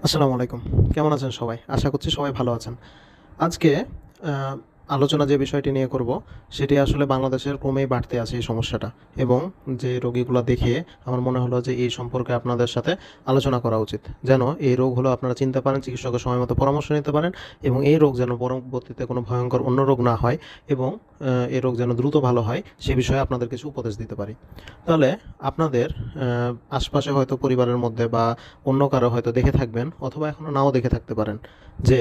আসসালামু আলাইকুম। কেমন আছেন সবাই? আশা করছি সবাই ভালো আছেন। আজকে আ আলোচনা যে বিষয়টি নিয়ে করব, সেটি আসলে বাংলাদেশের ক্রমেই বাড়তে আছে এই সমস্যাটা এবং যে রোগীগুলা দেখে আমার মনে হলো যে এই সম্পর্কে আপনাদের সাথে আলোচনা করা উচিত। যেন এই রোগগুলো আপনারা চিনতে পারেন, চিকিৎসকের সময়মতো পরামর্শ নিতে পারেন এবং এই রোগ যেন পরবর্তীতে কোনো ভয়ংকর অন্য রোগ না হয় এবং এই রোগ যেন দ্রুত ভালো হয়, সে বিষয়ে আপনাদের কিছু উপদেশ দিতে পারি। তাহলে আপনাদের আশপাশে হয়তো পরিবারের মধ্যে বা অন্য কারো হয়তো দেখে থাকবেন অথবা এখনও নাও দেখে থাকতে পারেন যে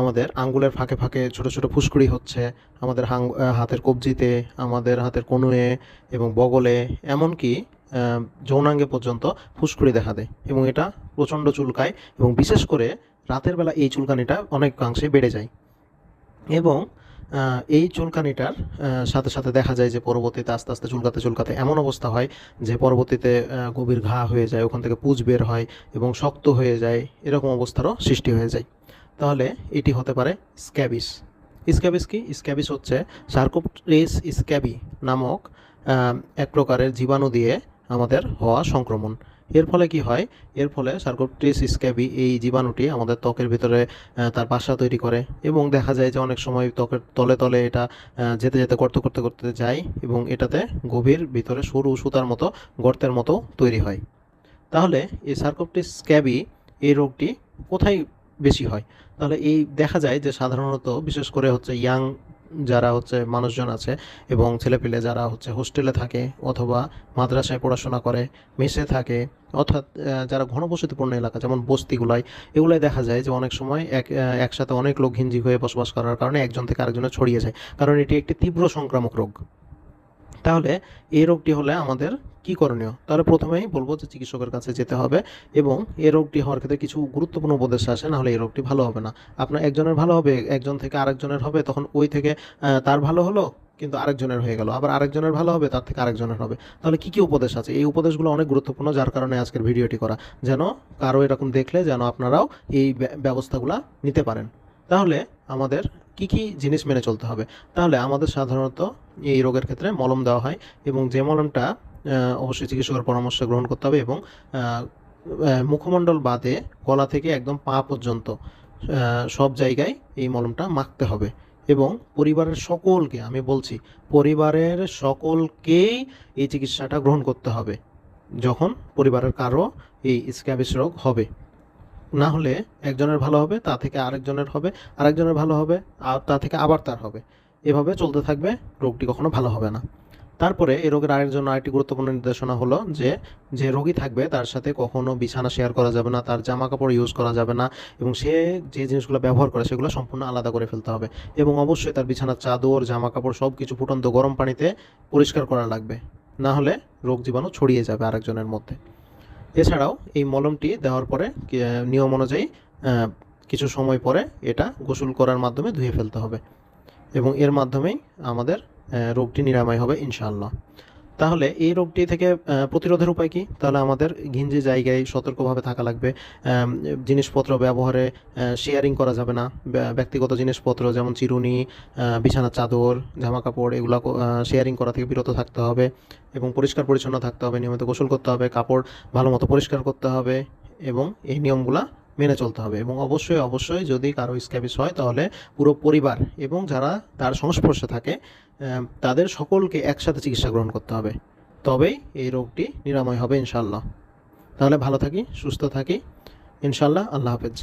আমাদের আঙ্গুলের ফাঁকে ফাঁকে ছোট ছোট ফুসকুড়ি হচ্ছে, আমাদের হাতের কবজিতে, আমাদের হাতের কনুয়ে এবং বগলে, এমনকি যৌনাঙ্গে পর্যন্ত ফুসকুড়ি দেখা দেয় এবং এটা প্রচণ্ড চুলকায় এবং বিশেষ করে রাতের বেলা এই চুলকানিটা অনেকাংশে বেড়ে যায় এবং এই চুলকানিটার সাথে সাথে দেখা যায় যে পরবর্তীতে আস্তে আস্তে চুলকাতে চুলকাতে এমন অবস্থা হয় যে পরবর্তীতে গভীর ঘা হয়ে যায়, ওখান থেকে পুঁজ বের হয় এবং শক্ত হয়ে যায়, এরকম অবস্থারও সৃষ্টি হয়ে যায়। তাহলে এটি হতে পারে স্ক্যাবিস। স্ক্যাবিস কি? স্ক্যাবিস হচ্ছে সার্কোপ্টেরিস স্ক্যাবি নামক এক প্রকারের জীবাণু দিয়ে আমাদের হওয়া সংক্রমণ। এর ফলে কি হয়? এর ফলে সার্কোপ্টেরিস স্ক্যাবি এই জীবাণুটি আমাদের ত্বকের ভিতরে তার বাসা তৈরি করে এবং দেখা যায় যে অনেক সময় ত্বকের তলে তলে এটা যেতে যেতে গর্ত করতে করতে যায় এবং এটাতে গভীর ভিতরে সরু সুতার মতো গর্তের মতো তৈরি হয়। তাহলে এই সার্কোপ্টেরিস স্ক্যাবি এই রোগটি কোথায় বেশি হয়? তাহলে এই দেখা যায় যে সাধারণত বিশেষ করে হচ্ছে ইয়াং যারা হচ্ছে মানুষজন আছে এবং ছেলেপিলে যারা হচ্ছে হোস্টেলে থাকে অথবা মাদ্রাসায় পড়াশোনা করে, মেসে থাকে, অর্থাৎ যারা ঘনবসতিপূর্ণ এলাকা যেমন বস্তিগুলায়, এগুলায় দেখা যায় যে অনেক সময় একসাথে অনেক লোক ঘিঞ্জি হয়ে বসবাস করার কারণে একজন থেকে আরেকজনে ছড়িয়ে যায়। কারণ এটি একটি তীব্র সংক্রামক রোগ। তাহলে এই রোগটি হলে আমাদের কি করণীয়? তাহলে প্রথমেই বলবো যে চিকিৎসকের কাছে যেতে হবে এবং এই রোগটি হওয়ার ক্ষেত্রে কিছু গুরুত্বপূর্ণ উপদেশ আসে, নাহলে এই রোগটি ভালো হবে না। আপনার একজনের ভালো হবে, একজন থেকে আরেকজনের হবে, তখন ওই থেকে তার ভালো হলো কিন্তু আরেকজনের হয়ে গেল। আবার আরেকজনের ভালো হবে, তার থেকে আরেকজনের হবে। তাহলে কি কি উপদেশ আছে? এই উপদেশগুলো অনেক গুরুত্বপূর্ণ, যার কারণে আজকের ভিডিওটি করা। যেন কারো এরকম দেখলে যেন আপনারাও এই ব্যবস্থাগুলা নিতে পারেন। তাহলে আমাদের কি কি জিনিস মেনে চলতে হবে? তাহলে আমাদের সাধারণত এই রোগের ক্ষেত্রে মলম দেওয়া হয় এবং যে মলমটা অবশ্যই চিকিৎসকের পরামর্শ গ্রহণ করতে হবে এবং মুখমণ্ডল বাদে গলা থেকে একদম পা পর্যন্ত সব জায়গায় এই মলমটা মাখতে হবে এবং পরিবারের সকলকে, আমি বলছি পরিবারের সকলকেই এই চিকিৎসাটা গ্রহণ করতে হবে যখন পরিবারের কারো এই স্ক্যাবিস রোগ হবে। না হলে একজনের ভালো হবে, তা থেকে আরেকজনের হবে, আরেকজনের ভালো হবে, আর তা থেকে আবার তার হবে। এভাবে চলতে থাকবে, রোগটি কখনো ভালো হবে না। তারপরে এই রোগের জন্য আরেকটি গুরুত্বপূর্ণ নির্দেশনা হলো যে, যে রোগী থাকবে তার সাথে কখনো বিছানা শেয়ার করা যাবে না, তার জামাকাপড় ইউজ করা যাবে না এবং সে যে জিনিসগুলো ব্যবহার করে সেগুলো সম্পূর্ণ আলাদা করে ফেলতে হবে এবং অবশ্যই তার বিছানার চাদর, জামাকাপড় সব কিছু ফুটন্ত গরম পানিতে পরিষ্কার করা লাগবে। না হলে রোগ জীবাণু ছড়িয়ে যাবে আরেকজনের মধ্যে। এছাড়াও এই মলমটি দেওয়ার পরে নিয়ম অনুযায়ী কিছু সময় পরে এটা গোসল করার মাধ্যমে ধুয়ে ফেলতে হবে এবং এর মাধ্যমেই আমাদের রোগটি নিরাময় হবে ইনশাআল্লাহ। তাহলে এই রোগটি থেকে প্রতিরোধের উপায় কি? তাহলে আমাদের ঘিঞ্জি জায়গায় সতর্কভাবে থাকা লাগবে। জিনিসপত্র ব্যবহারে শেয়ারিং করা যাবে না। ব্যক্তিগত জিনিসপত্র যেমন চিরুনি, বিছানার চাদর, জামাকাপড় এগুলা শেয়ারিং করা থেকে বিরত থাকতে হবে এবং পরিষ্কার পরিচ্ছন্ন থাকতে হবে, নিয়মিত গোসল করতে হবে, কাপড় ভালোমতো পরিষ্কার করতে হবে এবং এই নিয়মগুলা মেনে চলতে হবে এবং অবশ্যই অবশ্যই যদি কারো স্ক্যাবিস হয় তাহলে পুরো পরিবার এবং যারা তার সংস্পর্শে থাকে তাদের সকলকে একসাথে চিকিৎসা গ্রহণ করতে হবে। তবেই এই রোগটি নিরাময় হবে ইনশাআল্লাহ। তাহলে ভালো থাকি, সুস্থ থাকি ইনশাআল্লাহ। আল্লাহ হাফেজ।